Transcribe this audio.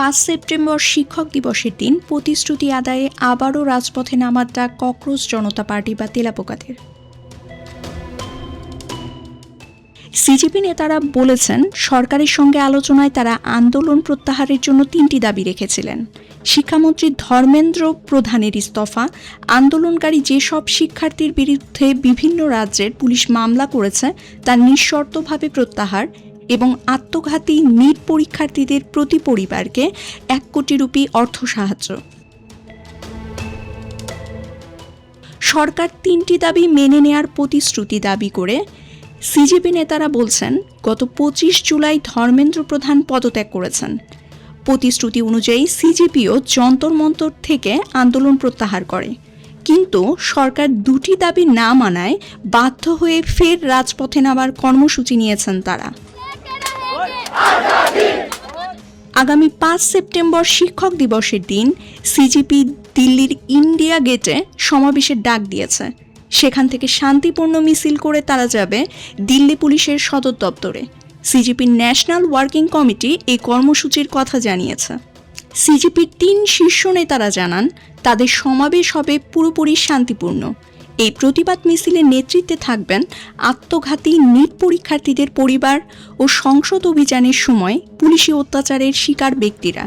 5 September শিক্ষক দিবসের দিন প্রতিশ্রুতি আদায়ে আবারও রাজপথে নামার ডাক ককরোচ জনতা পার্টি বা তেলাপোকাদের। সিজিপি নেতারা বলেছেন, সরকারের সঙ্গে আলোচনায় তারা আন্দোলন প্রত্যাহারের জন্য 3টি দাবি রেখেছিলেন। শিক্ষামন্ত্রী ধর্মেন্দ্র প্রধানের ইস্তফা, আন্দোলনকারী যেসব শিক্ষার্থীর বিরুদ্ধে বিভিন্ন রাজ্যের পুলিশ মামলা করেছে তা নিঃশর্তভাবে প্রত্যাহার এবং আত্মঘাতী নিট পরীক্ষার্থীদের প্রতি পরিবারকে 1 কোটি রুপি অর্থ সাহায্য। সরকার 3টি দাবি মেনে নেয়ার প্রতিশ্রুতি দাবি করে সিজিপি নেতারা বলছেন, গত 25 জুলাই ধর্মেন্দ্র প্রধান পদত্যাগ করেছেন। প্রতিশ্রুতি অনুযায়ী সিজিপিও যন্তর মন্তর থেকে আন্দোলন প্রত্যাহার করে, কিন্তু সরকার 2টি দাবি না মানায় বাধ্য হয়ে ফের রাজপথে নামার কর্মসূচি নিয়েছেন তারা। আগামী 5 সেপ্টেম্বর শিক্ষক দিবসের দিন সিজিপি দিল্লির ইন্ডিয়া গেটে সমাবেশের ডাক দিয়েছে। সেখান থেকে শান্তিপূর্ণ মিছিল করে তারা যাবে দিল্লি পুলিশের সদর দপ্তরে। সিজিপির ন্যাশনাল ওয়ার্কিং কমিটি এই কর্মসূচির কথা জানিয়েছে। সিজিপির 3 শীর্ষ নেতারা জানান, তাদের সমাবেশ হবে পুরোপুরি শান্তিপূর্ণ। এই প্রতিবাদ মিছিলের নেতৃত্বে থাকবেন আত্মঘাতী নিট পরীক্ষার্থীদের পরিবার ও সংসদ অভিযানের সময় পুলিশি অত্যাচারের শিকার ব্যক্তিরা।